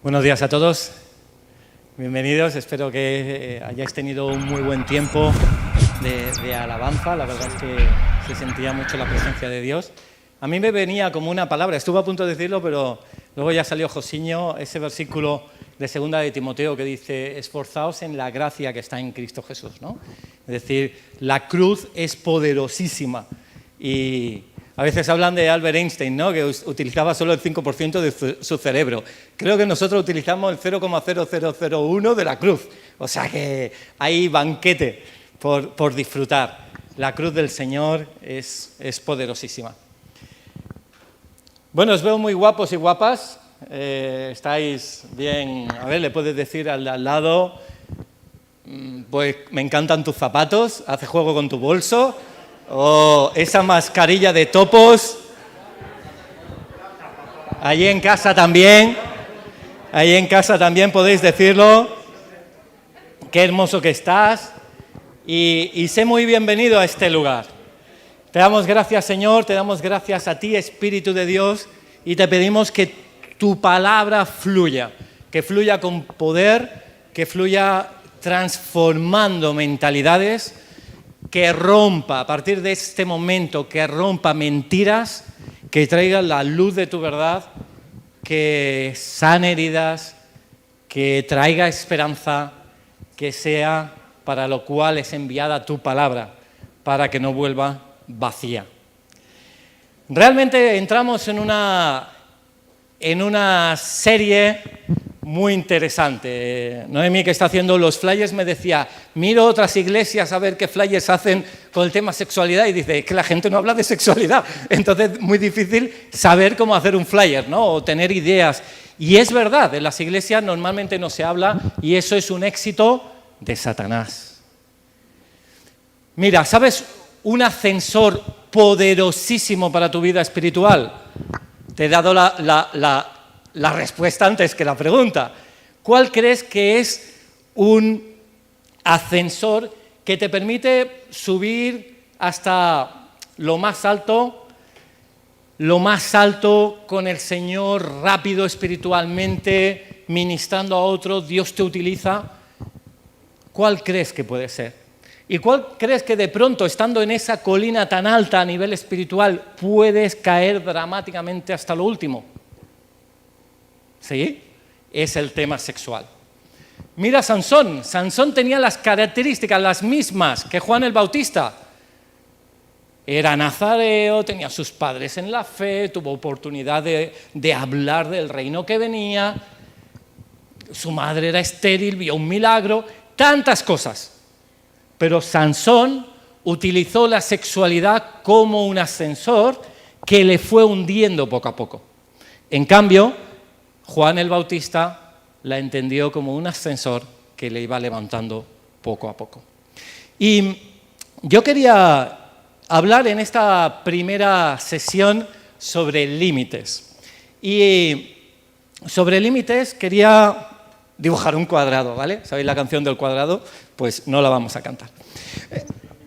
Buenos días a todos, bienvenidos, espero que hayáis tenido un muy buen tiempo de alabanza, la verdad es que se sentía mucho la presencia de Dios. A mí me venía como una palabra, estuve a punto de decirlo, pero luego ya salió Josiño, ese versículo de 2 de Timoteo que dice: esforzaos en la gracia que está en Cristo Jesús, ¿no? Es decir, la cruz es poderosísima y a veces hablan de Albert Einstein, ¿no?, que utilizaba solo el 5% de su cerebro. Creo que nosotros utilizamos el 0,0001 de la cruz. O sea que hay banquete por disfrutar. La cruz del Señor es poderosísima. Bueno, os veo muy guapos y guapas. Estáis bien. A ver, le puedes decir al de al lado: pues me encantan tus zapatos, hace juego con tu bolso. O esa mascarilla de topos. Allí en casa también podéis decirlo. Qué hermoso que estás. Y sé muy bienvenido a este lugar. Te damos gracias, Señor, te damos gracias a ti, Espíritu de Dios, y te pedimos que tu palabra fluya, que fluya con poder, que fluya transformando mentalidades, que rompa, a partir de este momento, que rompa mentiras, que traiga la luz de tu verdad, que sane heridas, que traiga esperanza, que sea para lo cual es enviada tu palabra, para que no vuelva vacía. Realmente entramos en una serie muy interesante. Noemí, que está haciendo los flyers, me decía: miro otras iglesias a ver qué flyers hacen con el tema sexualidad, y dice: es que la gente no habla de sexualidad, entonces es muy difícil saber cómo hacer un flyer, ¿no?, o tener ideas. Y es verdad, en las iglesias normalmente no se habla, y eso es un éxito de Satanás. Mira, ¿sabes un ascensor poderosísimo para tu vida espiritual? Te he dado la respuesta antes que la pregunta. ¿Cuál crees que es un ascensor que te permite subir hasta lo más alto con el Señor, rápido espiritualmente, ministrando a otros? Dios te utiliza. ¿Cuál crees que puede ser? ¿Y cuál crees que de pronto, estando en esa colina tan alta a nivel espiritual, puedes caer dramáticamente hasta lo último? ¿Sí? Es el tema sexual. Mira Sansón. Sansón tenía las características las mismas que Juan el Bautista. Era nazareo, tenía a sus padres en la fe, tuvo oportunidad de hablar del reino que venía, su madre era estéril, vio un milagro, tantas cosas. Pero Sansón utilizó la sexualidad como un ascensor que le fue hundiendo poco a poco. En cambio, Juan el Bautista la entendió como un ascensor que le iba levantando poco a poco. Y yo quería hablar en esta primera sesión sobre límites. Y sobre límites quería dibujar un cuadrado, ¿vale? ¿Sabéis la canción del cuadrado? Pues no la vamos a cantar.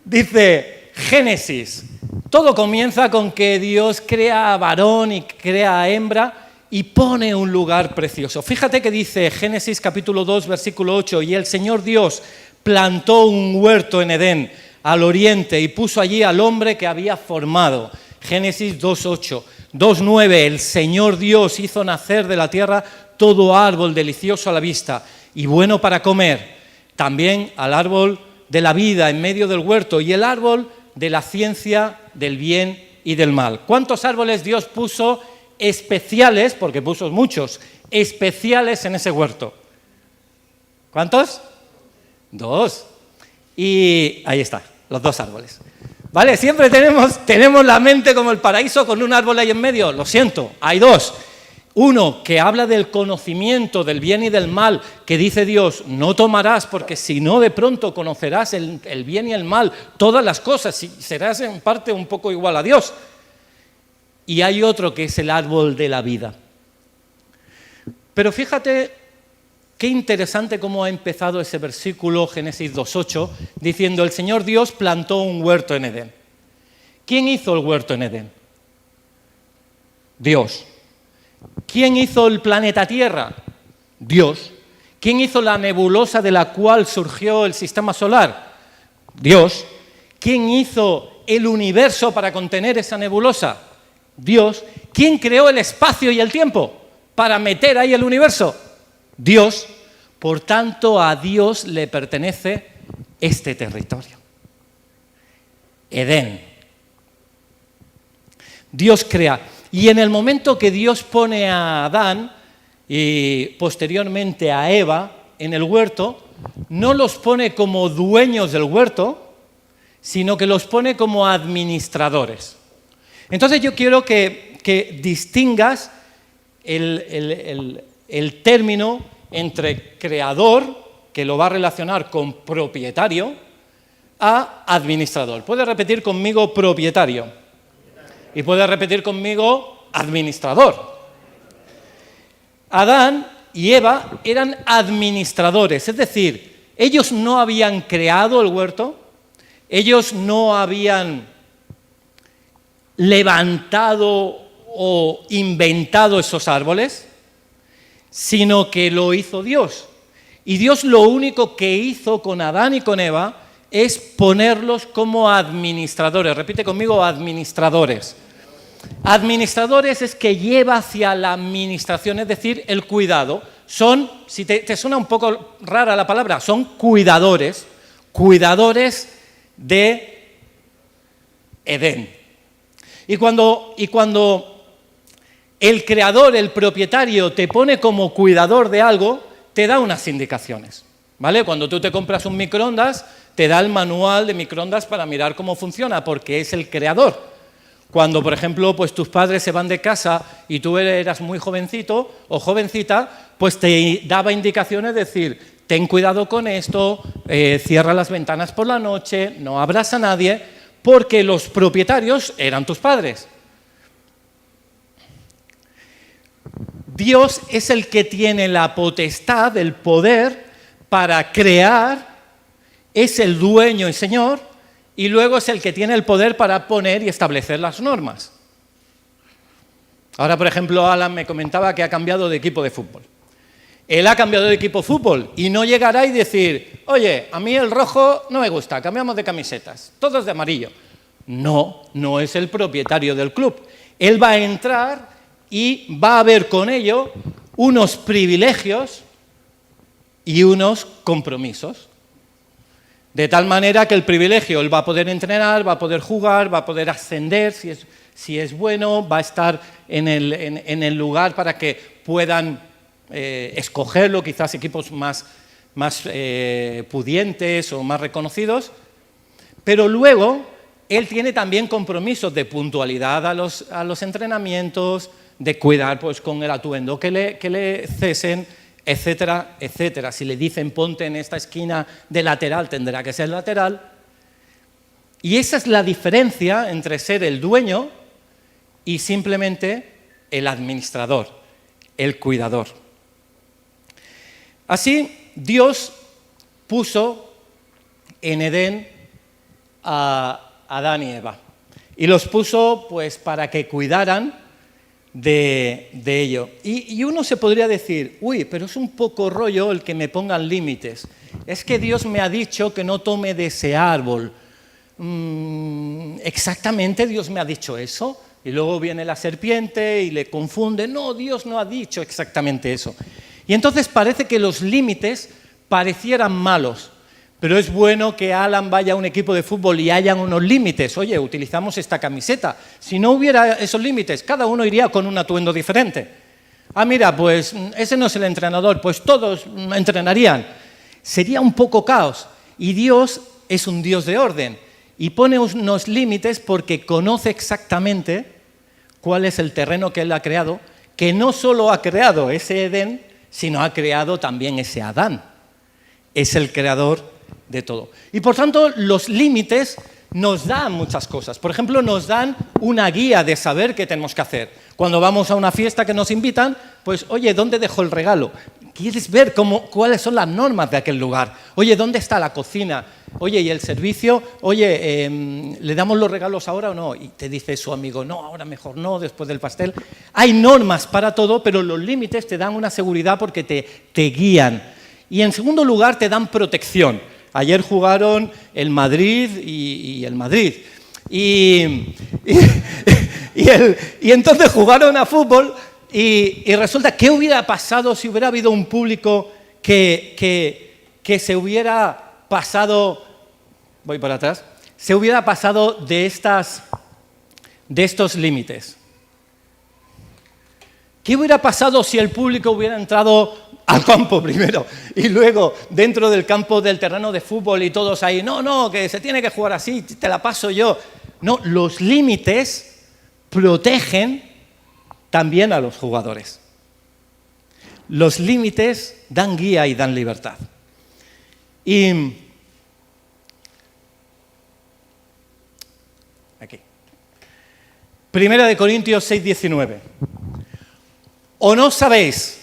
Dice Génesis: todo comienza con que Dios crea a varón y crea a hembra y pone un lugar precioso. Fíjate que dice Génesis capítulo 2, versículo 8: y el Señor Dios plantó un huerto en Edén, al oriente, y puso allí al hombre que había formado. Génesis 2:8. 2:9: el Señor Dios hizo nacer de la tierra todo árbol delicioso a la vista y bueno para comer, también al árbol de la vida en medio del huerto y el árbol de la ciencia del bien y del mal. ¿Cuántos árboles Dios puso especiales, porque puso muchos, especiales en ese huerto? ¿Cuántos? 2. Y ahí está, los 2 árboles. ¿Vale? Siempre tenemos la mente como el paraíso con un árbol ahí en medio. Lo siento, hay 2. Uno que habla del conocimiento del bien y del mal, que dice Dios: no tomarás, porque si no de pronto conocerás el bien y el mal, todas las cosas, y serás en parte un poco igual a Dios. Y hay otro que es el árbol de la vida. Pero fíjate qué interesante cómo ha empezado ese versículo, Génesis 2:8, diciendo: el Señor Dios plantó un huerto en Edén. ¿Quién hizo el huerto en Edén? Dios. ¿Quién hizo el planeta Tierra? Dios. ¿Quién hizo la nebulosa de la cual surgió el sistema solar? Dios. ¿Quién hizo el universo para contener esa nebulosa? Dios. ¿Quién creó el espacio y el tiempo para meter ahí el universo? Dios. Por tanto, a Dios le pertenece este territorio. Edén. Dios crea. Y en el momento que Dios pone a Adán y posteriormente a Eva en el huerto, no los pone como dueños del huerto, sino que los pone como administradores. Entonces yo quiero que distingas el término entre creador, que lo va a relacionar con propietario, a administrador. ¿Puede repetir conmigo propietario? Y puede repetir conmigo administrador. Adán y Eva eran administradores, es decir, ellos no habían creado el huerto, ellos no habían levantado o inventado esos árboles, sino que lo hizo Dios. Y Dios lo único que hizo con Adán y con Eva es ponerlos como administradores. Repite conmigo, administradores. Administradores es que lleva hacia la administración, es decir, el cuidado. Son, si te suena un poco rara la palabra, son cuidadores de Edén. Y cuando el creador, el propietario, te pone como cuidador de algo, te da unas indicaciones, ¿vale? Cuando tú te compras un microondas, te da el manual de microondas para mirar cómo funciona, porque es el creador. Cuando, por ejemplo, pues tus padres se van de casa y tú eras muy jovencito o jovencita, pues te daba indicaciones, decir, ten cuidado con esto, cierra las ventanas por la noche, no abras a nadie, porque los propietarios eran tus padres. Dios es el que tiene la potestad, el poder para crear, es el dueño y señor, y luego es el que tiene el poder para poner y establecer las normas. Ahora, por ejemplo, Alan me comentaba que ha cambiado de equipo de fútbol. Él ha cambiado de equipo de fútbol y no llegará y decir, oye, a mí el rojo no me gusta, cambiamos de camisetas, todos de amarillo. No, no es el propietario del club. Él va a entrar y va a ver con ello unos privilegios y unos compromisos. De tal manera que el privilegio, él va a poder entrenar, va a poder jugar, va a poder ascender si es bueno, va a estar en el lugar para que puedan escogerlo, quizás equipos más pudientes o más reconocidos, pero luego él tiene también compromisos de puntualidad a los entrenamientos, de cuidar pues, con el atuendo que le cesen, etcétera, etcétera. Si le dicen ponte en esta esquina de lateral, tendrá que ser lateral. Y esa es la diferencia entre ser el dueño y simplemente el administrador, el cuidador. Así, Dios puso en Edén a Adán y Eva y los puso pues para que cuidaran de ello. Y uno se podría decir, uy, pero es un poco rollo el que me pongan límites. Es que Dios me ha dicho que no tome de ese árbol. ¿Exactamente Dios me ha dicho eso? Y luego viene la serpiente y le confunde. No, Dios no ha dicho exactamente eso. Y entonces parece que los límites parecieran malos. Pero es bueno que Alan vaya a un equipo de fútbol y hayan unos límites. Oye, utilizamos esta camiseta. Si no hubiera esos límites, cada uno iría con un atuendo diferente. Ah, mira, pues ese no es el entrenador, pues todos entrenarían. Sería un poco caos. Y Dios es un Dios de orden. Y pone unos límites porque conoce exactamente cuál es el terreno que Él ha creado, que no solo ha creado ese Edén, sino ha creado también ese Adán. Es el creador de todo. Y por tanto, los límites nos dan muchas cosas. Por ejemplo, nos dan una guía de saber qué tenemos que hacer. Cuando vamos a una fiesta que nos invitan, pues, oye, ¿dónde dejo el regalo? ¿Quieres ver cuáles son las normas de aquel lugar? Oye, ¿dónde está la cocina? Oye, ¿y el servicio? Oye, ¿le damos los regalos ahora o no? Y te dice su amigo, no, ahora mejor no, después del pastel. Hay normas para todo, pero los límites te dan una seguridad porque te guían. Y en segundo lugar, te dan protección. Ayer jugaron el Madrid y el Madrid. Y entonces jugaron a fútbol y resulta, ¿qué hubiera pasado si hubiera habido un público que se hubiera pasado, voy para atrás, se hubiera pasado de estos límites? ¿Qué hubiera pasado si el público hubiera entrado al campo primero y luego dentro del campo del terreno de fútbol y todos ahí, no, que se tiene que jugar así, te la paso yo? No, los límites protegen también a los jugadores. Los límites dan guía y dan libertad. Y aquí. 1 Corintios 6:19. ¿O no sabéis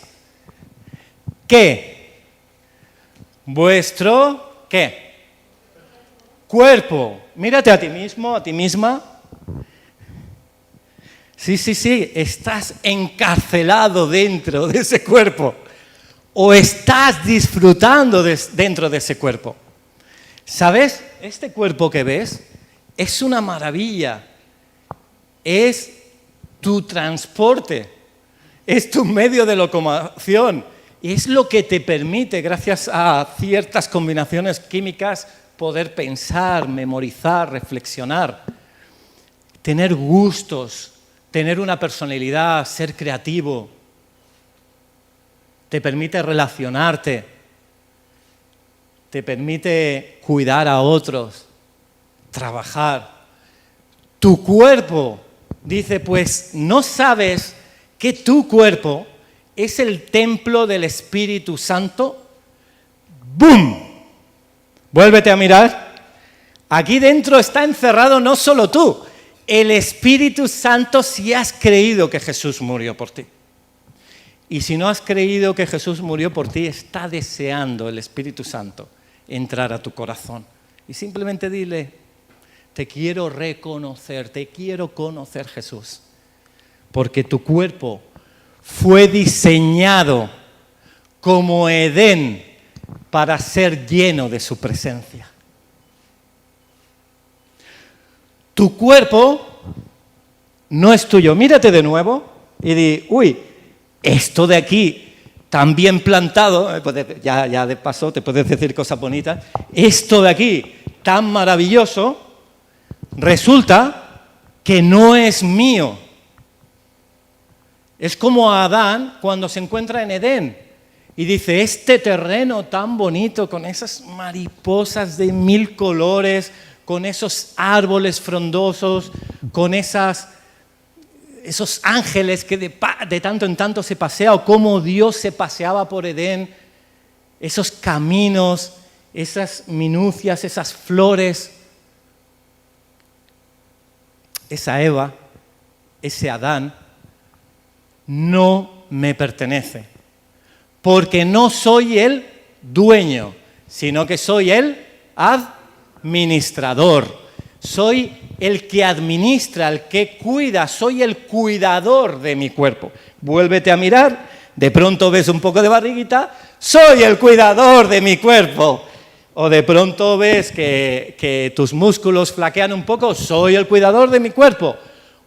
que vuestro, ¿qué? Cuerpo, mírate a ti mismo, a ti misma. Sí, estás encarcelado dentro de ese cuerpo. O estás disfrutando dentro de ese cuerpo. ¿Sabes? Este cuerpo que ves es una maravilla. Es tu transporte. Es tu medio de locomoción. Es lo que te permite, gracias a ciertas combinaciones químicas, poder pensar, memorizar, reflexionar, tener gustos, tener una personalidad, ser creativo. Te permite relacionarte, te permite cuidar a otros, trabajar. Tu cuerpo, dice, pues no sabes que tu cuerpo es el templo del Espíritu Santo. ¡Bum! Vuélvete a mirar. Aquí dentro está encerrado no solo tú, el Espíritu Santo si has creído que Jesús murió por ti. Y si no has creído que Jesús murió por ti, está deseando el Espíritu Santo entrar a tu corazón. Y simplemente dile, te quiero reconocer, te quiero conocer, Jesús. Porque tu cuerpo fue diseñado como Edén para ser lleno de su presencia. Tu cuerpo no es tuyo. Mírate de nuevo y di, uy, esto de aquí tan bien plantado, ya de paso te puedes decir cosas bonitas, esto de aquí tan maravilloso, resulta que no es mío. Es como Adán cuando se encuentra en Edén y dice, este terreno tan bonito, con esas mariposas de 1000 colores, con esos árboles frondosos, con esos ángeles que de tanto en tanto se pasea, o cómo Dios se paseaba por Edén, esos caminos, esas minucias, esas flores, esa Eva, ese Adán, no me pertenece, porque no soy el dueño, sino que soy el administrador. Soy el que administra, el que cuida, soy el cuidador de mi cuerpo. Vuélvete a mirar, de pronto ves un poco de barriguita, soy el cuidador de mi cuerpo. O de pronto ves que tus músculos flaquean un poco, soy el cuidador de mi cuerpo.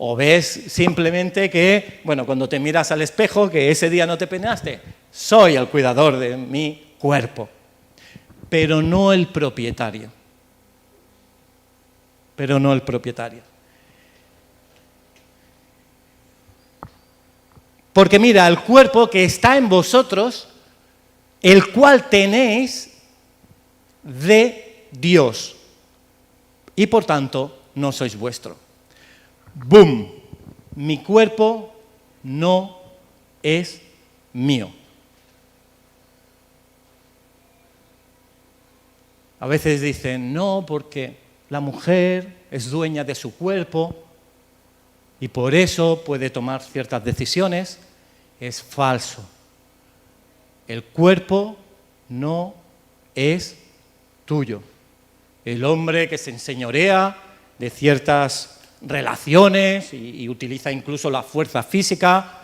O ves simplemente que, cuando te miras al espejo, que ese día no te peinaste, soy el cuidador de mi cuerpo. Pero no el propietario. Porque mira, el cuerpo que está en vosotros, el cual tenéis de Dios, y por tanto no sois vuestro. ¡Bum! Mi cuerpo no es mío. A veces dicen, no, porque la mujer es dueña de su cuerpo y por eso puede tomar ciertas decisiones. Es falso. El cuerpo no es tuyo, el hombre que se enseñorea de ciertas relaciones y utiliza incluso la fuerza física.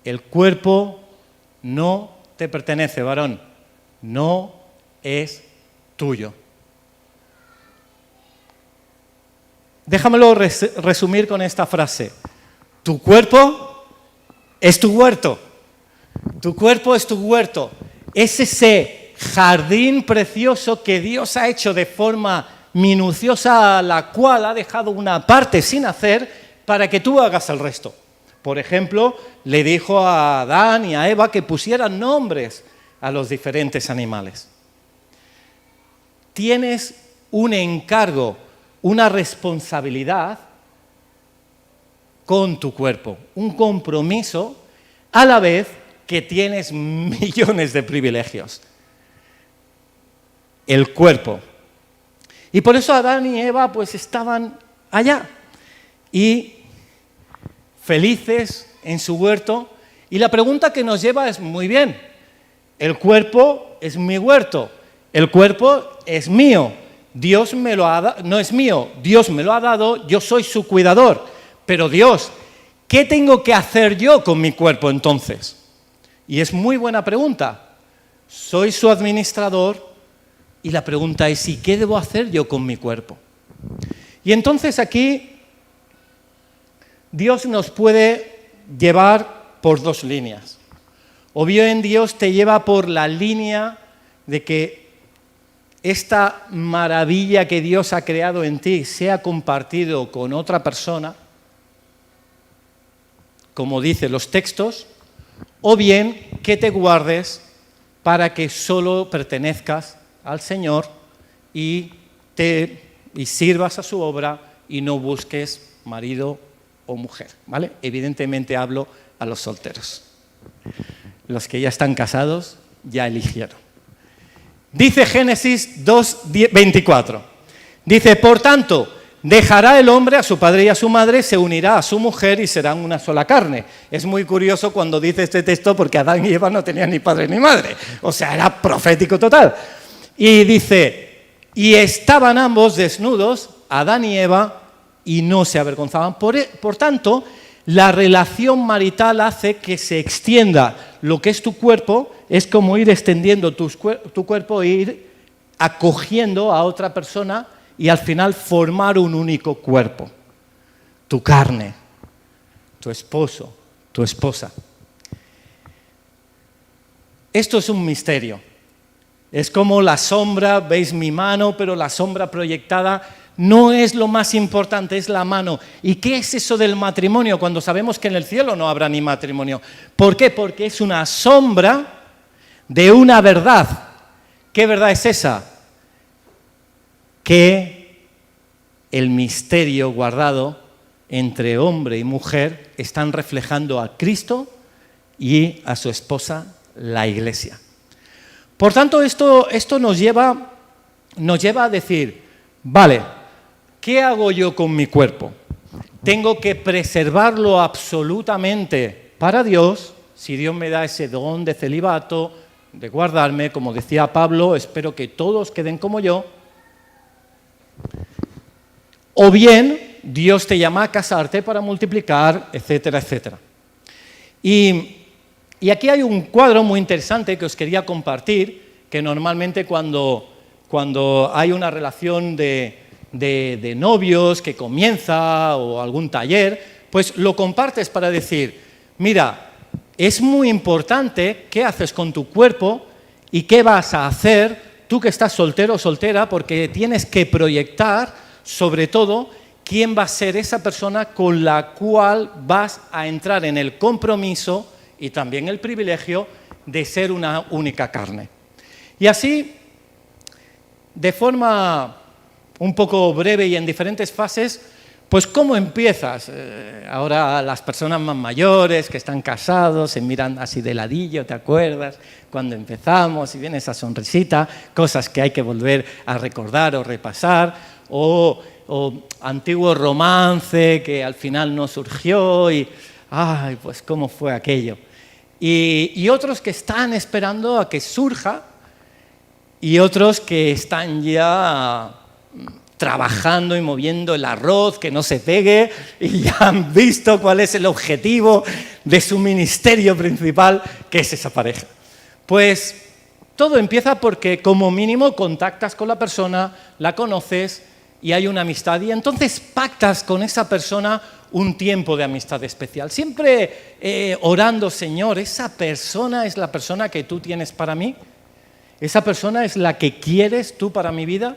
El cuerpo no te pertenece, varón, no es tuyo. Déjamelo resumir con esta frase. Tu cuerpo es tu huerto. Tu cuerpo es tu huerto. Es ese jardín precioso que Dios ha hecho de forma minuciosa, a la cual ha dejado una parte sin hacer para que tú hagas el resto. Por ejemplo, le dijo a Adán y a Eva que pusieran nombres a los diferentes animales. Tienes un encargo, una responsabilidad con tu cuerpo, un compromiso, a la vez que tienes millones de privilegios. El cuerpo. Y por eso Adán y Eva pues estaban allá y felices en su huerto. Y la pregunta que nos lleva es, muy bien, el cuerpo es mi huerto, el cuerpo es mío, Dios me lo ha dado, no es mío, Dios me lo ha dado, yo soy su cuidador. Pero Dios, ¿qué tengo que hacer yo con mi cuerpo entonces? Y es muy buena pregunta. Soy su administrador y la pregunta es, ¿y qué debo hacer yo con mi cuerpo? Y entonces aquí Dios nos puede llevar por dos líneas. O bien Dios te lleva por la línea de que esta maravilla que Dios ha creado en ti sea compartido con otra persona, como dicen los textos, o bien que te guardes para que solo pertenezcas al Señor y sirvas a su obra y no busques marido o mujer, ¿vale? Evidentemente hablo a los solteros. Los que ya están casados ya eligieron. Dice Génesis 2:24. Dice, por tanto, dejará el hombre a su padre y a su madre, se unirá a su mujer y serán una sola carne. Es muy curioso cuando dice este texto porque Adán y Eva no tenían ni padre ni madre. O sea, era profético total. Y dice, y estaban ambos desnudos, Adán y Eva, y no se avergonzaban. Por tanto, la relación marital hace que se extienda lo que es tu cuerpo, es como ir extendiendo tu cuerpo e ir acogiendo a otra persona y al final formar un único cuerpo. Tu carne, tu esposo, tu esposa. Esto es un misterio. Es como la sombra, veis mi mano, pero la sombra proyectada no es lo más importante, es la mano. ¿Y qué es eso del matrimonio cuando sabemos que en el cielo no habrá ni matrimonio? ¿Por qué? Porque es una sombra de una verdad. ¿Qué verdad es esa? Que el misterio guardado entre hombre y mujer están reflejando a Cristo y a su esposa, la Iglesia. Por tanto, esto nos lleva a decir, vale, ¿qué hago yo con mi cuerpo? Tengo que preservarlo absolutamente para Dios, si Dios me da ese don de celibato, de guardarme, como decía Pablo, espero que todos queden como yo. O bien, Dios te llama a casarte para multiplicar, etcétera, etcétera. Y aquí hay un cuadro muy interesante que os quería compartir, que normalmente cuando hay una relación de novios que comienza o algún taller, pues lo compartes para decir, mira, es muy importante qué haces con tu cuerpo y qué vas a hacer tú que estás soltero o soltera, porque tienes que proyectar, sobre todo, quién va a ser esa persona con la cual vas a entrar en el compromiso y también el privilegio de ser una única carne. Y así, de forma un poco breve y en diferentes fases, pues ¿cómo empiezas? Ahora las personas más mayores que están casados se miran así de ladillo, ¿te acuerdas? Cuando empezamos y viene esa sonrisita, cosas que hay que volver a recordar o repasar, o antiguo romance que al final no surgió y, ay, pues ¿cómo fue aquello? Y otros que están esperando a que surja y otros que están ya trabajando y moviendo el arroz, que no se pegue, y ya han visto cuál es el objetivo de su ministerio principal, que es esa pareja. Pues todo empieza porque como mínimo contactas con la persona, la conoces y hay una amistad, y entonces pactas con esa persona un tiempo de amistad especial. Siempre orando, Señor, ¿esa persona es la persona que tú tienes para mí? ¿Esa persona es la que quieres tú para mi vida?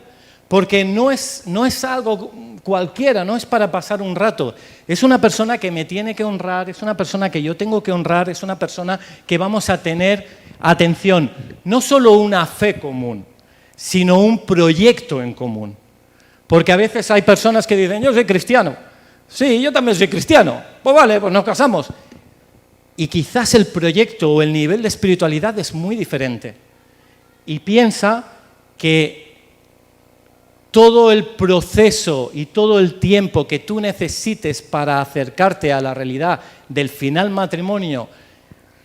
Porque no es algo cualquiera, no es para pasar un rato. Es una persona que me tiene que honrar, es una persona que yo tengo que honrar, es una persona que vamos a tener, atención, no solo una fe común, sino un proyecto en común. Porque a veces hay personas que dicen, yo soy cristiano. Sí, yo también soy cristiano. Pues vale, pues nos casamos. Y quizás el proyecto o el nivel de espiritualidad es muy diferente. Y piensa que todo el proceso y todo el tiempo que tú necesites para acercarte a la realidad del final matrimonio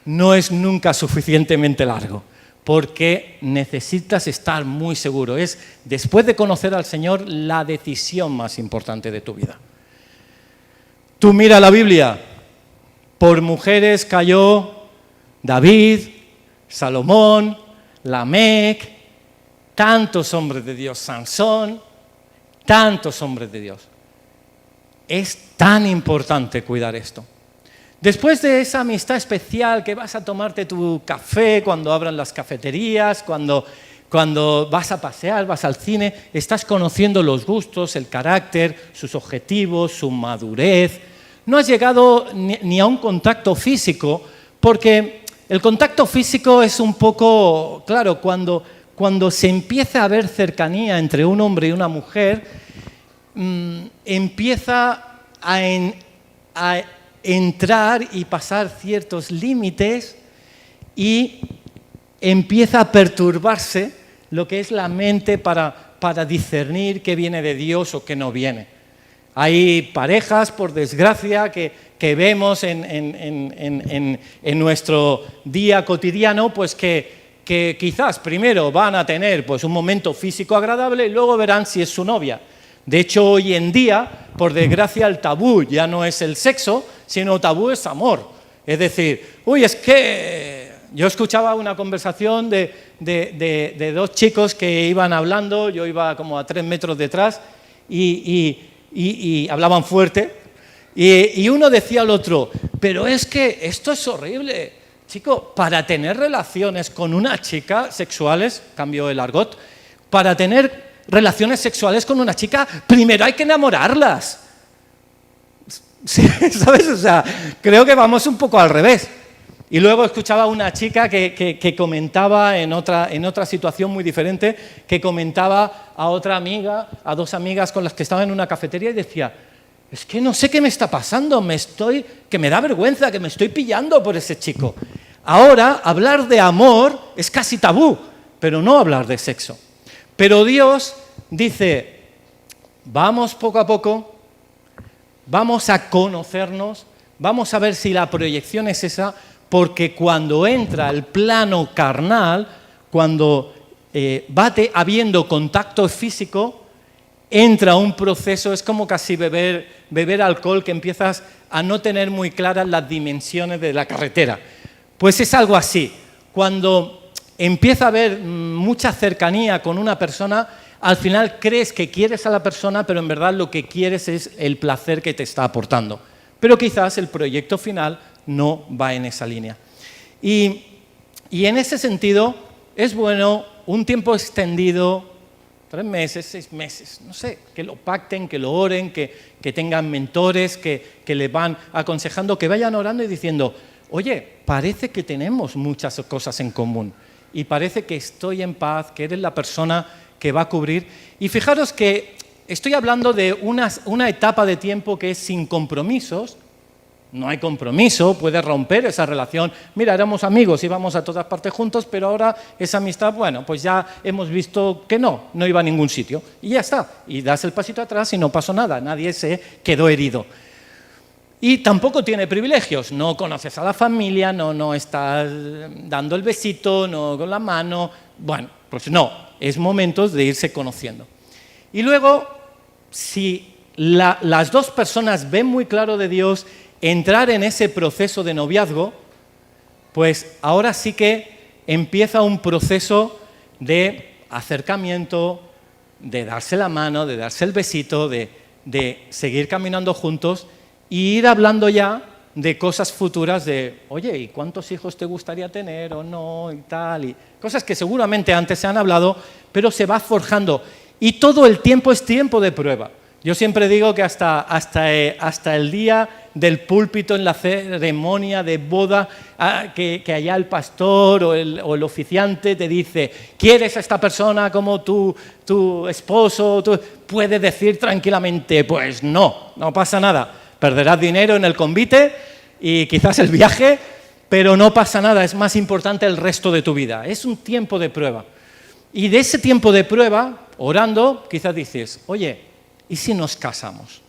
no es nunca suficientemente largo, porque necesitas estar muy seguro. Es, después de conocer al Señor, la decisión más importante de tu vida. Tú mira la Biblia, por mujeres cayó David, Salomón, Lamec, tantos hombres de Dios, Sansón, tantos hombres de Dios. Es tan importante cuidar esto. Después de esa amistad especial que vas a tomarte tu café cuando abran las cafeterías, cuando vas a pasear, vas al cine, estás conociendo los gustos, el carácter, sus objetivos, su madurez. No has llegado ni a un contacto físico, porque el contacto físico es un poco, claro, cuando se empieza a ver cercanía entre un hombre y una mujer, empieza a entrar y pasar ciertos límites y empieza a perturbarse lo que es la mente para discernir qué viene de Dios o qué no viene. Hay parejas, por desgracia, que vemos en nuestro día cotidiano, pues que quizás primero van a tener pues un momento físico agradable y luego verán si es su novia. De hecho, hoy en día, por desgracia, el tabú ya no es el sexo, sino tabú es amor. Es decir, es que yo escuchaba una conversación de dos chicos que iban hablando, yo iba como a 3 metros detrás y hablaban fuerte, y uno decía al otro, pero es que esto es horrible. Chico, para tener relaciones con una chica sexuales, cambio el argot, para tener relaciones sexuales con una chica, primero hay que enamorarlas. Sí, ¿sabes? O sea, creo que vamos un poco al revés. Y luego escuchaba a una chica que comentaba en otra situación muy diferente, que comentaba a otra amiga, a 2 amigas con las que estaba en una cafetería y decía, es que no sé qué me está pasando, que me da vergüenza, que me estoy pillando por ese chico. Ahora, hablar de amor es casi tabú, pero no hablar de sexo. Pero Dios dice, vamos poco a poco, vamos a conocernos, vamos a ver si la proyección es esa, porque cuando entra el plano carnal, cuando va habiendo contacto físico, entra un proceso, es como casi beber alcohol, que empiezas a no tener muy claras las dimensiones de la carretera. Pues es algo así. Cuando empieza a haber mucha cercanía con una persona, al final crees que quieres a la persona, pero en verdad lo que quieres es el placer que te está aportando. Pero quizás el proyecto final no va en esa línea. Y en ese sentido es bueno un tiempo extendido, 3 meses, 6 meses, no sé, que lo pacten, que lo oren, que tengan mentores, que les van aconsejando, que vayan orando y diciendo, oye, parece que tenemos muchas cosas en común y parece que estoy en paz, que eres la persona que va a cubrir. Y fijaros que estoy hablando de una etapa de tiempo que es sin compromisos. No hay compromiso, puedes romper esa relación. Mira, éramos amigos, íbamos a todas partes juntos, pero ahora esa amistad, bueno, pues ya hemos visto que no iba a ningún sitio. Y ya está, y das el pasito atrás y no pasó nada, nadie se quedó herido. Y tampoco tiene privilegios, no conoces a la familia, no estás dando el besito, no con la mano, bueno, pues no. es momento de irse conociendo. Y luego, si las dos personas ven muy claro de Dios entrar en ese proceso de noviazgo, pues ahora sí que empieza un proceso de acercamiento, de darse la mano, de darse el besito, de seguir caminando juntos e ir hablando ya de cosas futuras de, oye, ¿y cuántos hijos te gustaría tener o no? Y tal, y cosas que seguramente antes se han hablado, pero se va forjando. Y todo el tiempo es tiempo de prueba. Yo siempre digo que hasta el día del púlpito en la ceremonia de boda, que allá el pastor o el oficiante te dice, ¿quieres a esta persona como tu esposo? Puedes decir tranquilamente, pues no pasa nada. Perderás dinero en el convite y quizás el viaje, pero no pasa nada, es más importante el resto de tu vida. Es un tiempo de prueba. Y de ese tiempo de prueba, orando, quizás dices, oye, ¿y si nos casamos?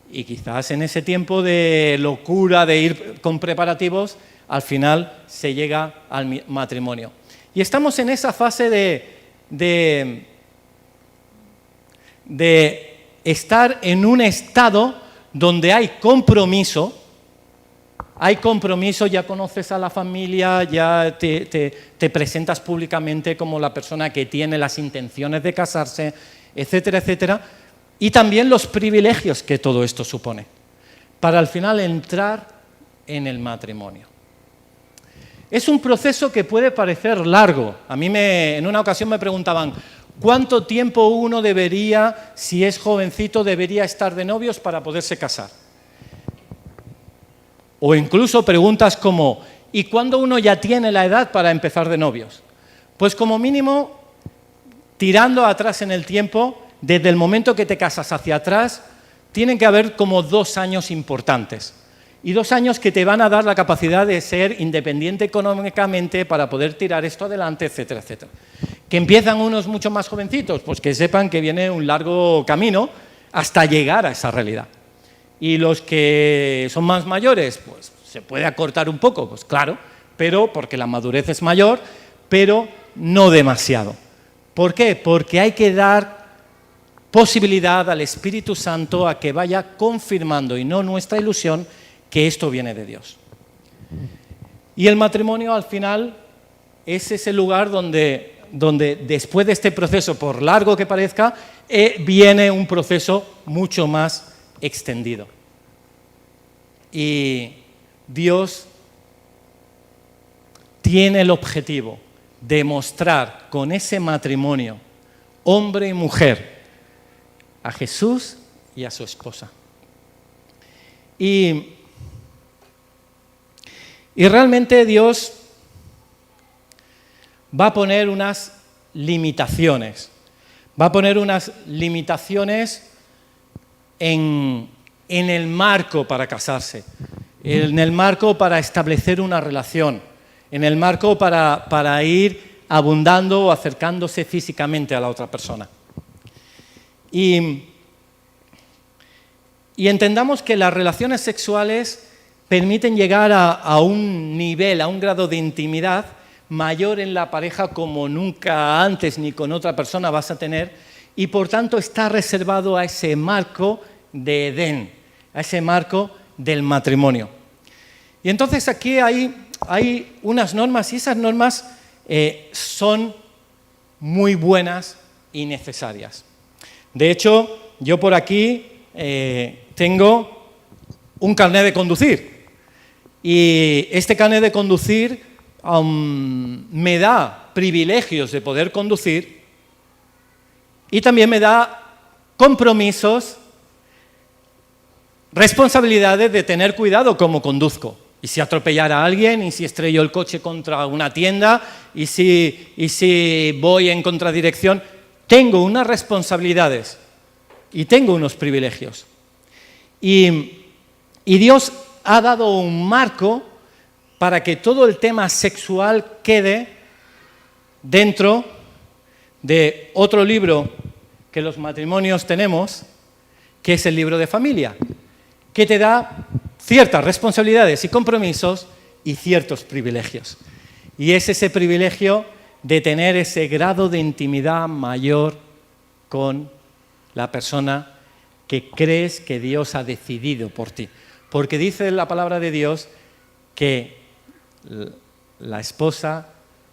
Y quizás en ese tiempo de locura, de ir con preparativos, al final se llega al matrimonio. Y estamos en esa fase de estar en un estado donde hay compromiso, ya conoces a la familia, ya te presentas públicamente como la persona que tiene las intenciones de casarse, etcétera, etcétera, y también los privilegios que todo esto supone, para al final entrar en el matrimonio. Es un proceso que puede parecer largo. A mí en una ocasión me preguntaban, ¿cuánto tiempo uno debería, si es jovencito, debería estar de novios para poderse casar? O incluso preguntas como, ¿y cuándo uno ya tiene la edad para empezar de novios? Pues como mínimo, tirando atrás en el tiempo, desde el momento que te casas hacia atrás, tienen que haber como 2 años importantes. Y 2 años que te van a dar la capacidad de ser independiente económicamente para poder tirar esto adelante, etcétera, etcétera. ¿Que empiezan unos mucho más jovencitos? Pues que sepan que viene un largo camino hasta llegar a esa realidad. Y los que son más mayores, pues se puede acortar un poco, pues claro, pero porque la madurez es mayor, pero no demasiado. ¿Por qué? Porque hay que dar posibilidad al Espíritu Santo a que vaya confirmando, y no nuestra ilusión, que esto viene de Dios. Y el matrimonio al final es ese lugar donde después de este proceso, por largo que parezca, viene un proceso mucho más extendido. Y Dios tiene el objetivo de mostrar con ese matrimonio, hombre y mujer, a Jesús y a su esposa. Y realmente Dios va a poner unas limitaciones. Va a poner unas limitaciones en el marco para casarse, en el marco para establecer una relación, en el marco para ir abundando o acercándose físicamente a la otra persona. Y entendamos que las relaciones sexuales permiten llegar a un nivel, a un grado de intimidad mayor en la pareja como nunca antes ni con otra persona vas a tener, y por tanto está reservado a ese marco de Edén, a ese marco del matrimonio. Y entonces aquí hay unas normas, y esas normas son muy buenas y necesarias. De hecho, yo por aquí tengo un carnet de conducir, y este carnet de conducir me da privilegios de poder conducir y también me da compromisos, responsabilidades de tener cuidado cómo conduzco. Y si atropellara a alguien, y si estrello el coche contra una tienda, y si voy en contradirección, tengo unas responsabilidades y tengo unos privilegios. Y Dios ha dado un marco para que todo el tema sexual quede dentro de otro libro que los matrimonios tenemos, que es el libro de familia, que te da ciertas responsabilidades y compromisos y ciertos privilegios. Y es ese privilegio de tener ese grado de intimidad mayor con la persona que crees que Dios ha decidido por ti. Porque dice la palabra de Dios que la esposa,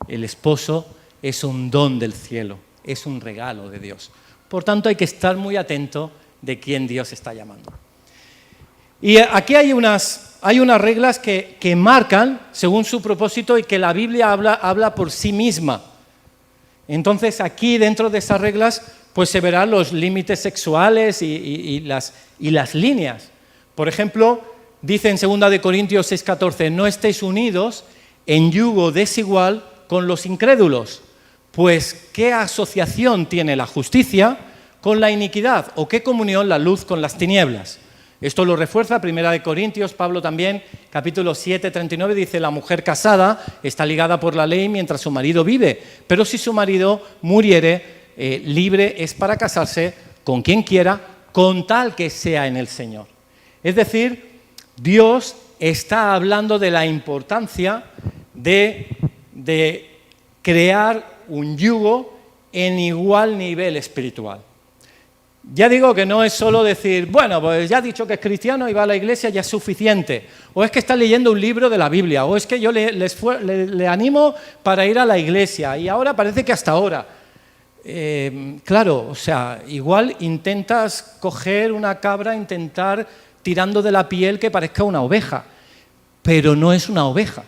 el esposo, es un don del cielo, es un regalo de Dios. Por tanto, hay que estar muy atento de quién Dios está llamando. Y aquí hay unas reglas que marcan según su propósito y que la Biblia habla por sí misma. Entonces, aquí dentro de esas reglas pues se verán los límites sexuales y las líneas. Por ejemplo, dice en 2 Corintios 6,14, no estéis unidos en yugo desigual con los incrédulos, pues ¿qué asociación tiene la justicia con la iniquidad? ¿O qué comunión la luz con las tinieblas? Esto lo refuerza 1 Corintios, Pablo también, capítulo 7, 39, dice, la mujer casada está ligada por la ley mientras su marido vive, pero si su marido muriere, libre es para casarse con quien quiera, con tal que sea en el Señor. Es decir, Dios está hablando de la importancia de crear un yugo en igual nivel espiritual. Ya digo que no es solo decir, bueno, pues ya ha dicho que es cristiano y va a la iglesia, ya es suficiente. O es que está leyendo un libro de la Biblia, o es que yo le animo para ir a la iglesia y ahora parece que hasta ahora. Claro, o sea, igual intentas coger una cabra, intentar tirando de la piel que parezca una oveja, pero no es una oveja.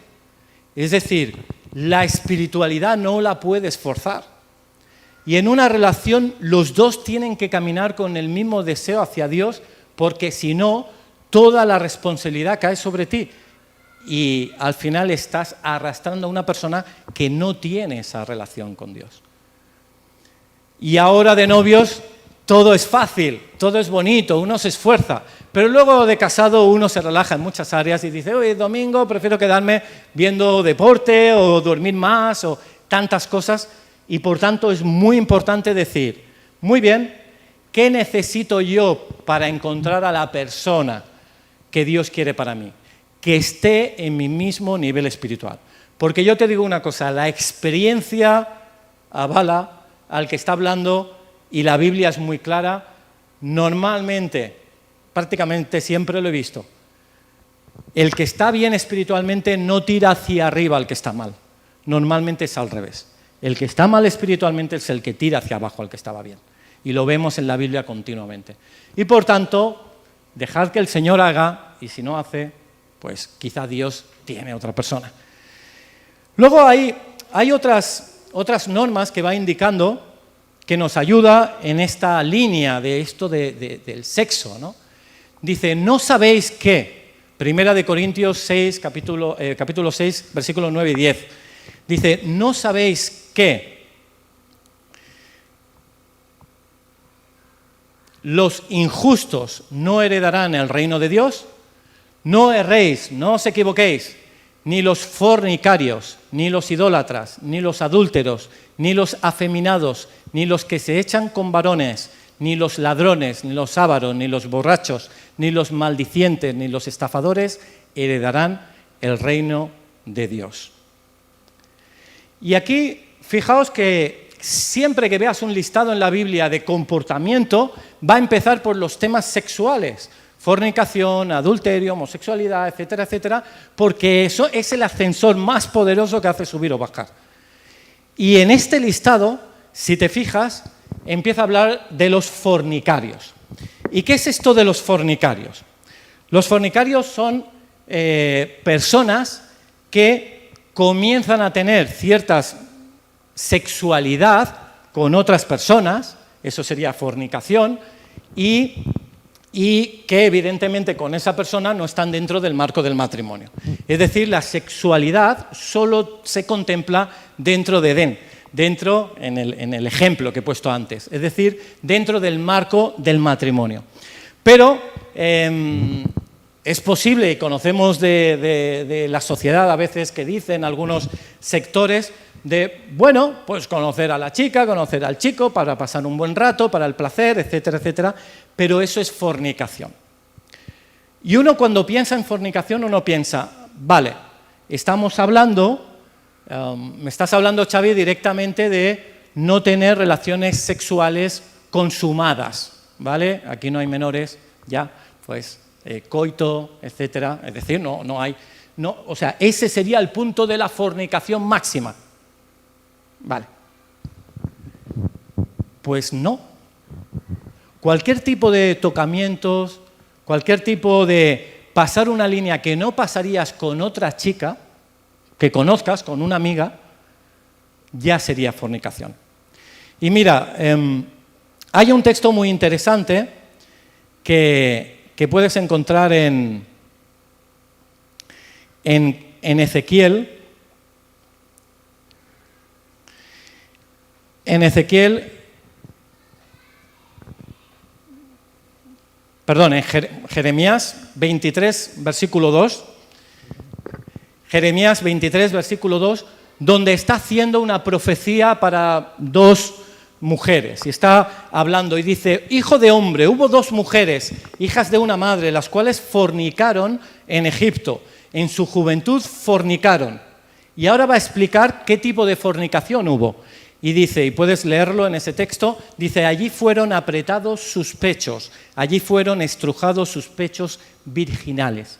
Es decir, la espiritualidad no la puedes forzar. Y en una relación los dos tienen que caminar con el mismo deseo hacia Dios, porque si no, toda la responsabilidad cae sobre ti. Y al final estás arrastrando a una persona que no tiene esa relación con Dios. Y ahora de novios todo es fácil, todo es bonito, uno se esfuerza, pero luego de casado uno se relaja en muchas áreas y dice, hoy domingo prefiero quedarme viendo deporte o dormir más o tantas cosas. Y por tanto es muy importante decir, muy bien, ¿qué necesito yo para encontrar a la persona que Dios quiere para mí? Que esté en mi mismo nivel espiritual. Porque yo te digo una cosa, la experiencia avala al que está hablando y la Biblia es muy clara. Normalmente, prácticamente siempre lo he visto, el que está bien espiritualmente no tira hacia arriba al que está mal. Normalmente es al revés. El que está mal espiritualmente es el que tira hacia abajo al que estaba bien. Y lo vemos en la Biblia continuamente. Y por tanto, dejad que el Señor haga, y si no hace, pues quizá Dios tiene otra persona. Luego hay otras normas que va indicando que nos ayuda en esta línea de esto del sexo, ¿no? Dice, ¿no sabéis qué? 1 Corintios 6, capítulo 6, versículos 9 y 10. Dice, ¿no sabéis qué? Los injustos no heredarán el reino de Dios. No erréis, no os equivoquéis, ni los fornicarios, ni los idólatras, ni los adúlteros, ni los afeminados, ni los que se echan con varones, ni los ladrones, ni los ávaros, ni los borrachos, ni los maldicientes, ni los estafadores heredarán el reino de Dios. Y aquí, fijaos que siempre que veas un listado en la Biblia de comportamiento, va a empezar por los temas sexuales, fornicación, adulterio, homosexualidad, etcétera, etcétera, porque eso es el ascensor más poderoso que hace subir o bajar. Y en este listado, si te fijas, empieza a hablar de los fornicarios. ¿Y qué es esto de los fornicarios? Los fornicarios son personas que comienzan a tener cierta sexualidad con otras personas, eso sería fornicación, y que evidentemente con esa persona no están dentro del marco del matrimonio. Es decir, la sexualidad solo se contempla dentro de Edén, dentro, en el ejemplo que he puesto antes, es decir, dentro del marco del matrimonio. Pero es posible, y conocemos de la sociedad a veces que dicen algunos sectores, de, bueno, pues conocer a la chica, conocer al chico para pasar un buen rato, para el placer, etcétera, etcétera, pero eso es fornicación. Y uno cuando piensa en fornicación, uno piensa, vale, estamos hablando Me estás hablando, Xavi, directamente de no tener relaciones sexuales consumadas, ¿vale? Aquí no hay menores, ya, pues coito, etcétera. Es decir, no hay... No, o sea, ese sería el punto de la fornicación máxima. Vale. Pues no. Cualquier tipo de tocamientos, cualquier tipo de pasar una línea que no pasarías con otra chica, que conozcas, con una amiga, ya sería fornicación. Y mira, hay un texto muy interesante que puedes encontrar en Ezequiel. En Jeremías 23, versículo 2. Jeremías 23, versículo 2, donde está haciendo una profecía para dos mujeres. Y está hablando y dice, hijo de hombre, hubo dos mujeres, hijas de una madre, las cuales fornicaron en Egipto. En su juventud fornicaron. Y ahora va a explicar qué tipo de fornicación hubo. Y dice, y puedes leerlo en ese texto, dice, allí fueron apretados sus pechos, allí fueron estrujados sus pechos virginales.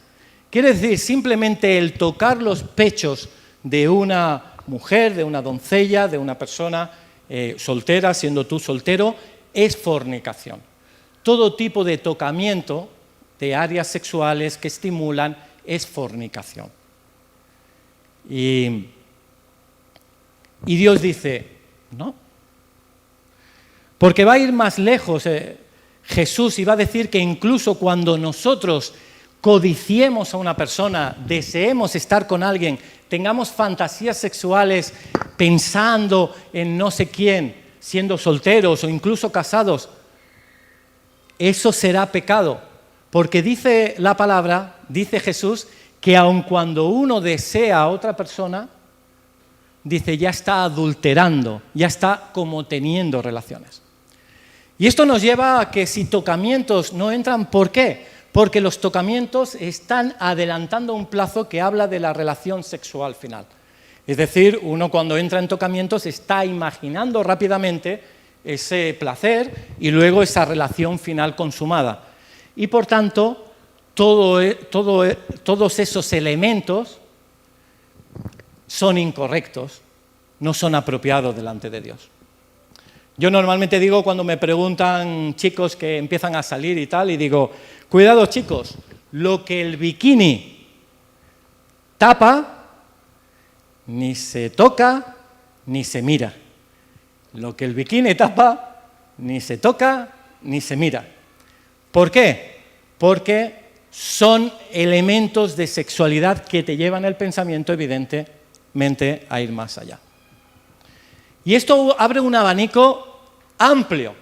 Quiere decir, simplemente el tocar los pechos de una mujer, de una doncella, de una persona soltera, siendo tú soltero, es fornicación. Todo tipo de tocamiento de áreas sexuales que estimulan es fornicación. Y Dios dice, no. Porque va a ir más lejos Jesús y va a decir que incluso cuando nosotros codiciemos a una persona, deseemos estar con alguien, tengamos fantasías sexuales pensando en no sé quién, siendo solteros o incluso casados, eso será pecado. Porque dice la palabra, dice Jesús, que aun cuando uno desea a otra persona, dice, ya está adulterando, ya está como teniendo relaciones. Y esto nos lleva a que si tocamientos no entran, ¿por qué? Porque los tocamientos están adelantando un plazo que habla de la relación sexual final. Es decir, uno cuando entra en tocamientos está imaginando rápidamente ese placer y luego esa relación final consumada. Y por tanto, todos esos elementos son incorrectos, no son apropiados delante de Dios. Yo normalmente digo, cuando me preguntan chicos que empiezan a salir y tal, y digo, cuidado chicos, lo que el bikini tapa, ni se toca, ni se mira. Lo que el bikini tapa, ni se toca, ni se mira. ¿Por qué? Porque son elementos de sexualidad que te llevan el pensamiento, evidentemente, a ir más allá. Y esto abre un abanico amplio.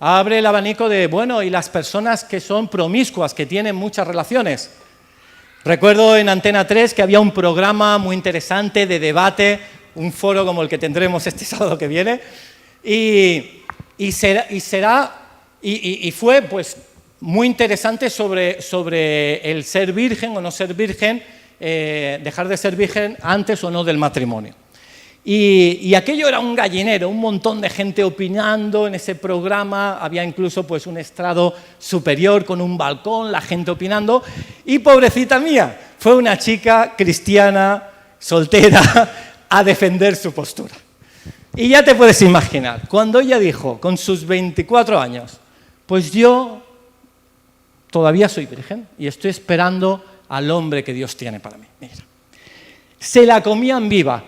Abre el abanico de, bueno, y las personas que son promiscuas, que tienen muchas relaciones. Recuerdo en Antena 3 que había un programa muy interesante de debate, un foro como el que tendremos este sábado que viene, y fue pues muy interesante sobre el ser virgen o no ser virgen, dejar de ser virgen antes o no del matrimonio. Y aquello era un gallinero, un montón de gente opinando en ese programa, había incluso pues un estrado superior con un balcón, la gente opinando, y pobrecita mía, fue una chica cristiana, soltera, a defender su postura. Y ya te puedes imaginar, cuando ella dijo, con sus 24 años, pues yo todavía soy virgen y estoy esperando al hombre que Dios tiene para mí. Mira, se la comían viva.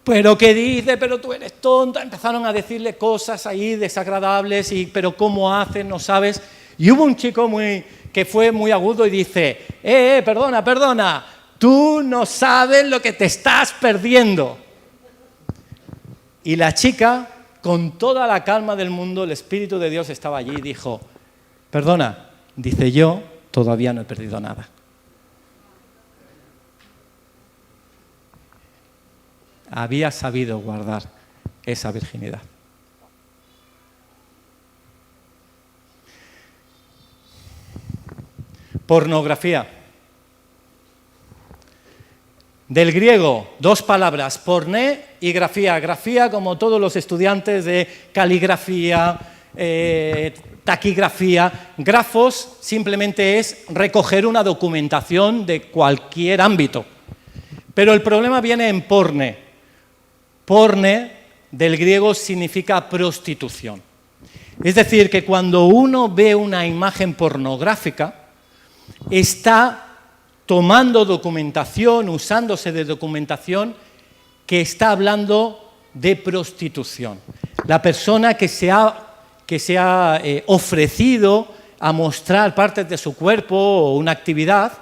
¿Pero qué dice? ¿Pero tú eres tonta? Empezaron a decirle cosas ahí desagradables, ¿pero cómo hacen? No sabes. Y hubo un chico que fue muy agudo y dice, perdona, tú no sabes lo que te estás perdiendo. Y la chica, con toda la calma del mundo, el Espíritu de Dios estaba allí y dijo, perdona, dice, yo todavía no he perdido nada. Había sabido guardar esa virginidad. Pornografía. Del griego, 2 palabras, porné y grafía. Grafía, como todos los estudiantes de caligrafía, taquigrafía. Grafos simplemente es recoger una documentación de cualquier ámbito. Pero el problema viene en porne. Porne, del griego, significa prostitución. Es decir, que cuando uno ve una imagen pornográfica, está tomando documentación, usándose de documentación que está hablando de prostitución. La persona que se ha ofrecido a mostrar partes de su cuerpo o una actividad,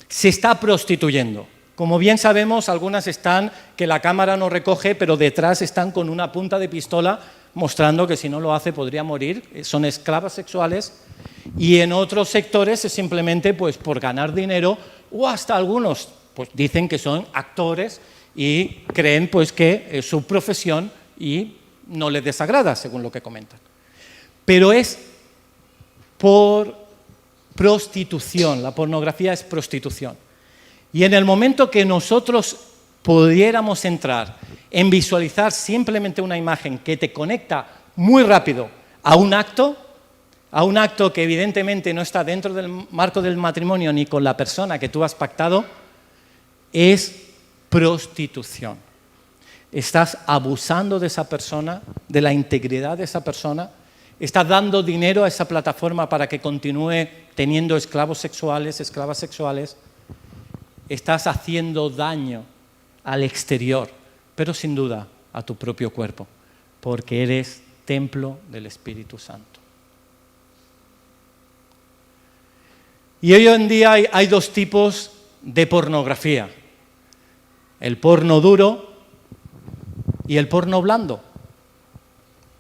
se está prostituyendo. Como bien sabemos, algunas están que la cámara no recoge, pero detrás están con una punta de pistola mostrando que si no lo hace podría morir. Son esclavas sexuales. Y en otros sectores es simplemente pues, por ganar dinero, o hasta algunos pues, dicen que son actores y creen pues, que es su profesión y no les desagrada, según lo que comentan. Pero es por prostitución, la pornografía es prostitución. Y en el momento que nosotros pudiéramos entrar en visualizar simplemente una imagen que te conecta muy rápido a un acto que evidentemente no está dentro del marco del matrimonio ni con la persona que tú has pactado, es prostitución. Estás abusando de esa persona, de la integridad de esa persona, estás dando dinero a esa plataforma para que continúe teniendo esclavos sexuales, esclavas sexuales, estás haciendo daño al exterior, pero sin duda a tu propio cuerpo, porque eres templo del Espíritu Santo. Y hoy en día hay 2 tipos de pornografía, el porno duro y el porno blando.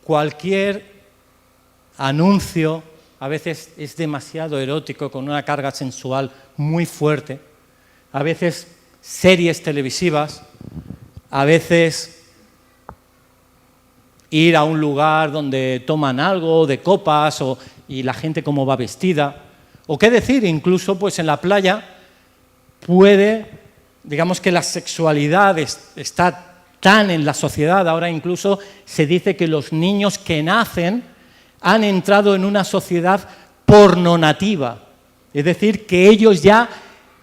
Cualquier anuncio a veces es demasiado erótico, con una carga sensual muy fuerte, a veces series televisivas, a veces ir a un lugar donde toman algo de copas y la gente cómo va vestida. O qué decir, incluso pues en la playa digamos que la sexualidad está tan en la sociedad, ahora incluso se dice que los niños que nacen han entrado en una sociedad pornonativa, es decir, que ellos ya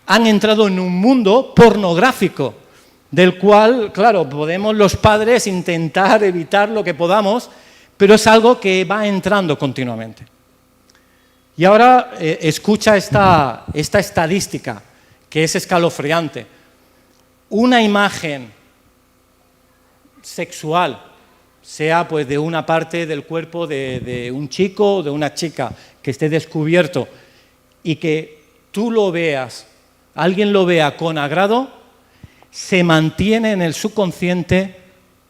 han entrado en un mundo pornográfico, del cual, claro, podemos los padres intentar evitar lo que podamos, pero es algo que va entrando continuamente. Y ahora escucha esta estadística, que es escalofriante. Una imagen sexual, sea pues de una parte del cuerpo de un chico o de una chica que esté descubierto y que tú lo veas, alguien lo vea con agrado, se mantiene en el subconsciente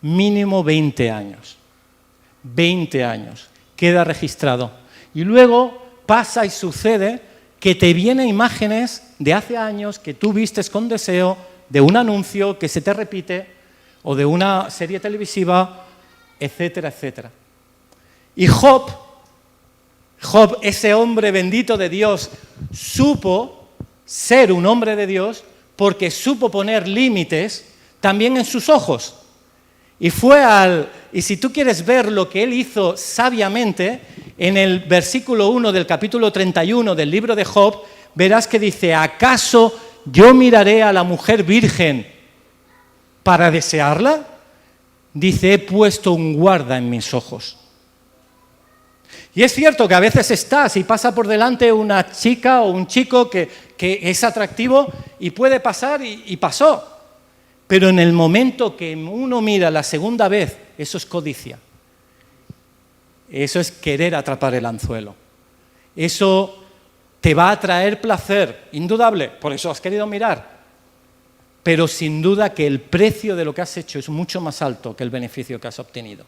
mínimo 20 años. 20 años, queda registrado. Y luego pasa y sucede que te vienen imágenes de hace años que tú vistes con deseo, de un anuncio que se te repite, o de una serie televisiva, etcétera, etcétera. Y Job, ese hombre bendito de Dios, supo ser un hombre de Dios porque supo poner límites también en sus ojos. Y si tú quieres ver lo que él hizo sabiamente, en el versículo 1 del capítulo 31 del libro de Job, verás que dice: ¿acaso yo miraré a la mujer virgen para desearla? Dice: he puesto un guarda en mis ojos. Y es cierto que a veces estás y pasa por delante una chica o un chico que es atractivo y puede pasar y pasó. Pero en el momento que uno mira la segunda vez, eso es codicia. Eso es querer atrapar el anzuelo. Eso te va a traer placer, indudable, por eso has querido mirar. Pero sin duda que el precio de lo que has hecho es mucho más alto que el beneficio que has obtenido.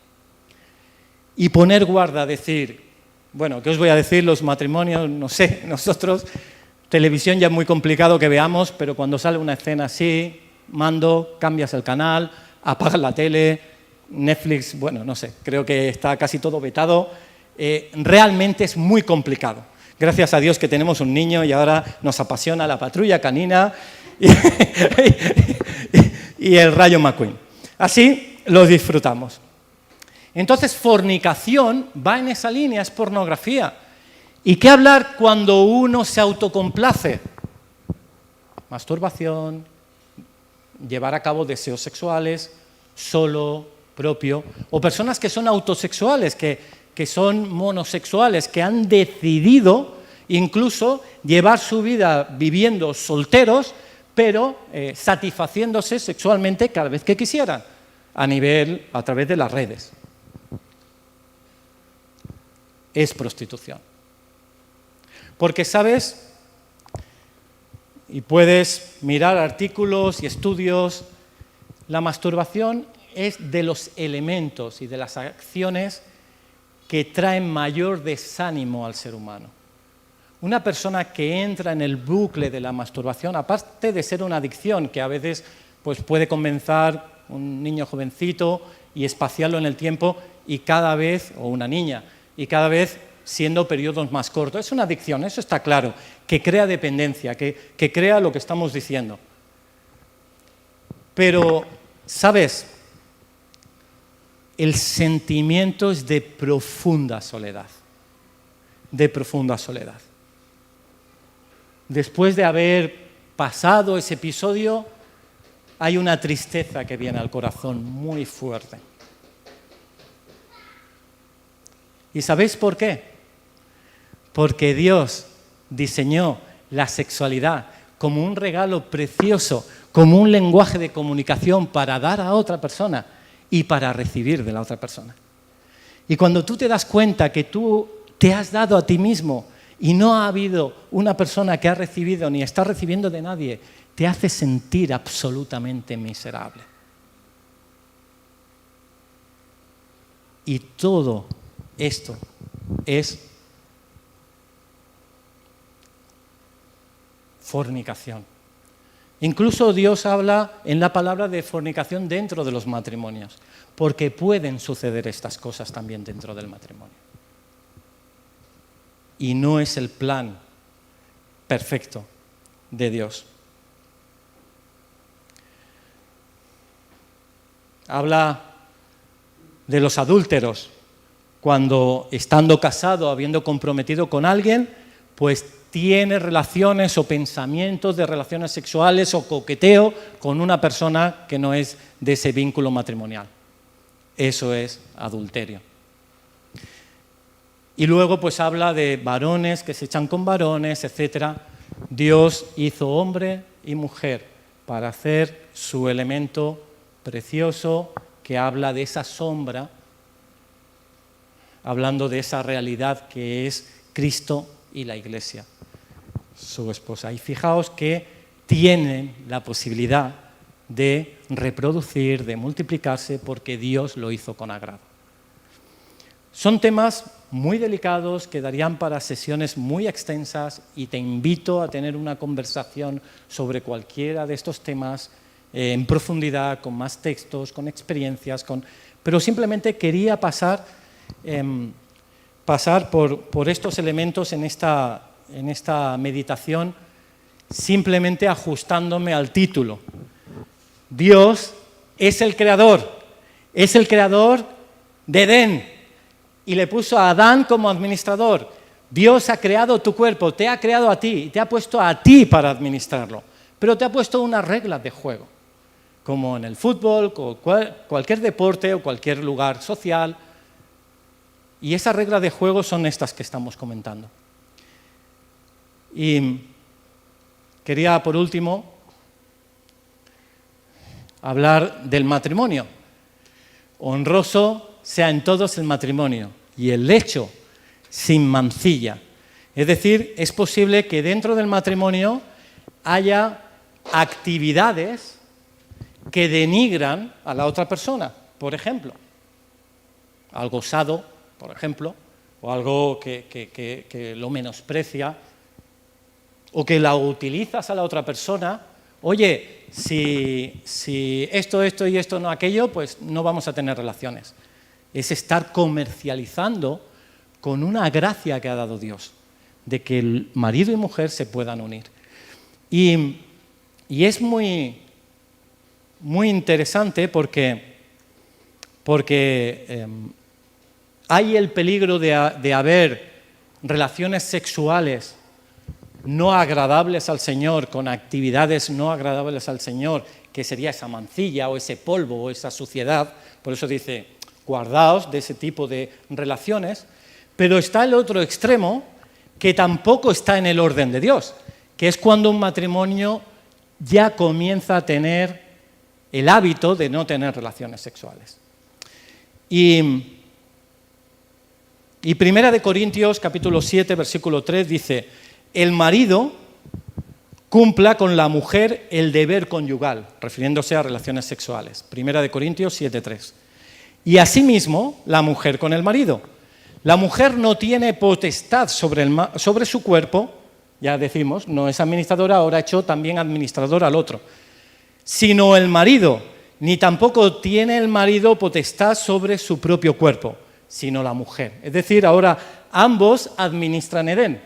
Y poner guarda, decir, bueno, ¿qué os voy a decir? Los matrimonios, no sé, nosotros, televisión ya es muy complicado que veamos, pero cuando sale una escena así, cambias el canal, apagas la tele, Netflix, bueno, no sé, creo que está casi todo vetado. Realmente es muy complicado. Gracias a Dios que tenemos un niño y ahora nos apasiona la patrulla canina y el Rayo McQueen. Así lo disfrutamos. Entonces, fornicación va en esa línea, es pornografía. ¿Y qué hablar cuando uno se autocomplace? Masturbación, llevar a cabo deseos sexuales, solo, propio, o personas que son autosexuales, que son monosexuales, que han decidido incluso llevar su vida viviendo solteros, pero satisfaciéndose sexualmente cada vez que quisieran, a través de las redes. Es prostitución. Porque, ¿sabes? Y puedes mirar artículos y estudios, la masturbación es de los elementos y de las acciones que traen mayor desánimo al ser humano. Una persona que entra en el bucle de la masturbación, aparte de ser una adicción que a veces pues, puede comenzar un niño jovencito y espaciarlo en el tiempo y cada vez, o una niña, y cada vez siendo periodos más cortos. Es una adicción, eso está claro, que crea dependencia, que crea lo que estamos diciendo. Pero, ¿sabes? El sentimiento es de profunda soledad, de profunda soledad. Después de haber pasado ese episodio, hay una tristeza que viene al corazón muy fuerte. ¿Y sabéis por qué? Porque Dios diseñó la sexualidad como un regalo precioso, como un lenguaje de comunicación para dar a otra persona y para recibir de la otra persona. Y cuando tú te das cuenta que tú te has dado a ti mismo y no ha habido una persona que ha recibido ni está recibiendo de nadie, te hace sentir absolutamente miserable. Y todo esto es fornicación. Incluso Dios habla en la palabra de fornicación dentro de los matrimonios, porque pueden suceder estas cosas también dentro del matrimonio. Y no es el plan perfecto de Dios. Habla de los adúlteros, cuando estando casado, habiendo comprometido con alguien, pues tiene relaciones o pensamientos de relaciones sexuales o coqueteo con una persona que no es de ese vínculo matrimonial. Eso es adulterio. Y luego pues habla de varones que se echan con varones, etc. Dios hizo hombre y mujer para hacer su elemento precioso que habla de esa sombra, hablando de esa realidad que es Cristo y la Iglesia, su esposa. Y fijaos que tienen la posibilidad de reproducir, de multiplicarse, porque Dios lo hizo con agrado. Son temas muy delicados que darían para sesiones muy extensas y te invito a tener una conversación sobre cualquiera de estos temas en profundidad, con más textos, con experiencias, pero simplemente quería pasar por estos elementos en esta meditación, simplemente ajustándome al título. Dios es el creador de Edén y le puso a Adán como administrador. Dios ha creado tu cuerpo, te ha creado a ti y te ha puesto a ti para administrarlo, pero te ha puesto unas reglas de juego, como en el fútbol, cualquier deporte o cualquier lugar social. Y esas reglas de juego son estas que estamos comentando. Y quería, por último, hablar del matrimonio. Honroso sea en todos el matrimonio y el lecho sin mancilla. Es decir, es posible que dentro del matrimonio haya actividades que denigran a la otra persona. Por ejemplo, algo osado, por ejemplo, o algo que lo menosprecia, o que la utilizas a la otra persona. Oye, si esto y esto no aquello, pues no vamos a tener relaciones. Es estar comercializando con una gracia que ha dado Dios, de que el marido y mujer se puedan unir. Y es muy muy interesante porque hay el peligro de haber relaciones sexuales no agradables al Señor, con actividades no agradables al Señor, que sería esa mancilla o ese polvo o esa suciedad. Por eso dice, guardaos de ese tipo de relaciones. Pero está el otro extremo, que tampoco está en el orden de Dios, que es cuando un matrimonio ya comienza a tener el hábito de no tener relaciones sexuales. Y Primera de Corintios, capítulo 7, versículo 3, dice, el marido cumpla con la mujer el deber conyugal, refiriéndose a relaciones sexuales. Primera de Corintios 7, 3. Y asimismo, la mujer con el marido. La mujer no tiene potestad sobre su cuerpo, ya decimos, no es administradora, ahora ha hecho también administrador al otro, sino el marido, ni tampoco tiene el marido potestad sobre su propio cuerpo, sino la mujer. Es decir, ahora ambos administran Edén.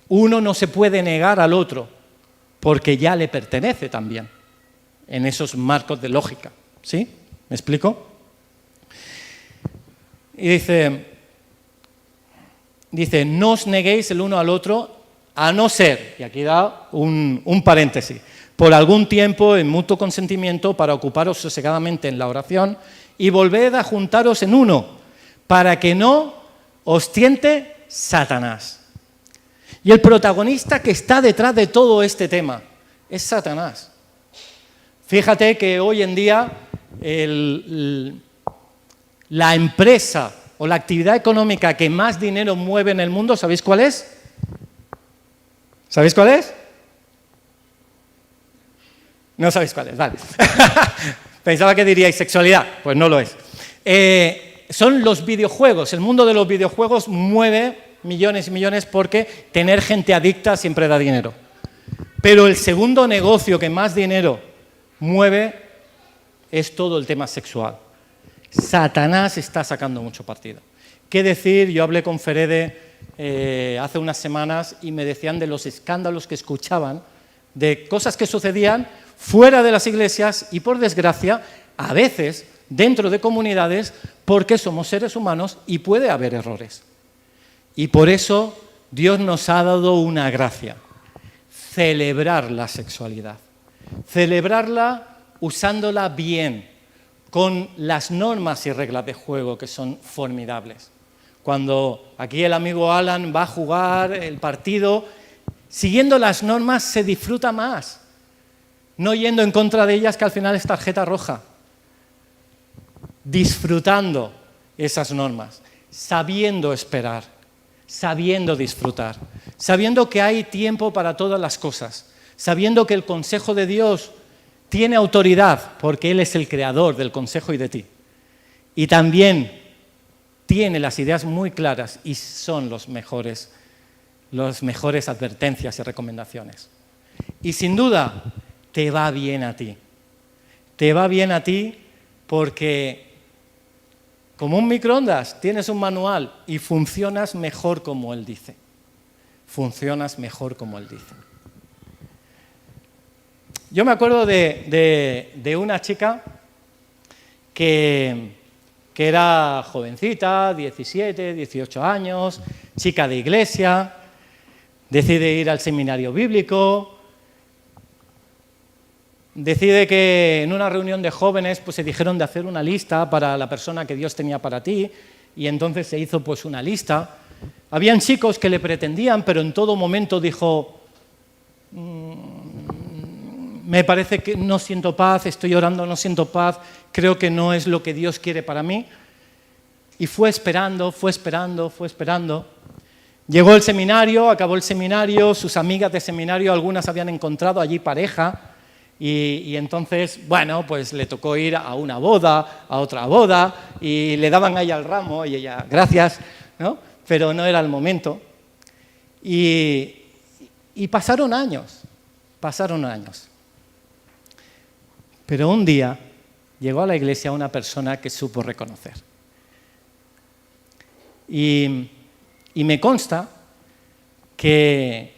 Uno no se puede negar al otro, porque ya le pertenece también, en esos marcos de lógica. ¿Sí? ¿Me explico? Y dice, no os neguéis el uno al otro, a no ser, y aquí da un paréntesis, por algún tiempo en mutuo consentimiento para ocuparos sosegadamente en la oración y volved a juntaros en uno, para que no os tiente Satanás. Y el protagonista que está detrás de todo este tema es Satanás. Fíjate que hoy en día la empresa o la actividad económica que más dinero mueve en el mundo, ¿sabéis cuál es? ¿Sabéis cuál es? No sabéis cuál es, vale. Pensaba que diríais sexualidad, pues no lo es. Son los videojuegos. El mundo de los videojuegos mueve millones y millones porque tener gente adicta siempre da dinero. Pero el segundo negocio que más dinero mueve es todo el tema sexual. Satanás está sacando mucho partido. ¿Qué decir? Yo hablé con Ferede hace unas semanas y me decían de los escándalos que escuchaban, de cosas que sucedían fuera de las iglesias y, por desgracia, a veces dentro de comunidades, porque somos seres humanos y puede haber errores. Y por eso Dios nos ha dado una gracia: celebrar la sexualidad. Celebrarla usándola bien, con las normas y reglas de juego que son formidables. Cuando aquí el amigo Alan va a jugar el partido, siguiendo las normas se disfruta más, no yendo en contra de ellas, que al final es tarjeta roja. Disfrutando esas normas, sabiendo esperar, sabiendo disfrutar, sabiendo que hay tiempo para todas las cosas, sabiendo que el consejo de Dios tiene autoridad porque Él es el creador del consejo y de ti. Y también tiene las ideas muy claras y son las mejores advertencias y recomendaciones. Y sin duda, te va bien a ti. Te va bien a ti porque, como un microondas, tienes un manual y funcionas mejor como Él dice. Funcionas mejor como Él dice. Yo me acuerdo de una chica que era jovencita, 17, 18 años, chica de iglesia, decide ir al seminario bíblico, decide que en una reunión de jóvenes pues se dijeron de hacer una lista para la persona que Dios tenía para ti, y entonces se hizo pues una lista. Habían chicos que le pretendían, pero en todo momento dijo: me parece que no siento paz, estoy orando, no siento paz, creo que no es lo que Dios quiere para mí. Y fue esperando. Llegó el seminario, acabó el seminario, sus amigas de seminario, algunas habían encontrado allí pareja, y entonces, bueno, pues le tocó ir a una boda, a otra boda, y le daban a ella el ramo, y ella, gracias, ¿no? Pero no era el momento. Y pasaron años. Pero un día llegó a la iglesia una persona que supo reconocer. Y me consta que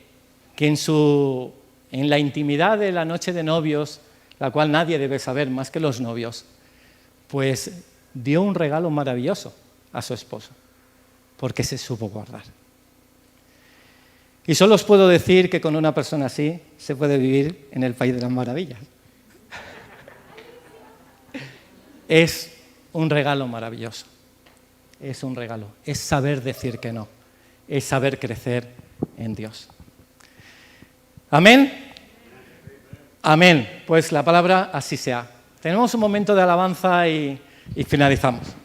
en la intimidad de la noche de novios la cual nadie debe saber más que los novios, pues dio un regalo maravilloso a su esposo, porque se supo guardar. Y solo os puedo decir que con una persona así se puede vivir en el país de las maravillas. Es un regalo maravilloso, es un regalo, es saber decir que no, es saber crecer en Dios. ¿Amén? Amén. Pues la palabra así sea. Tenemos un momento de alabanza y finalizamos.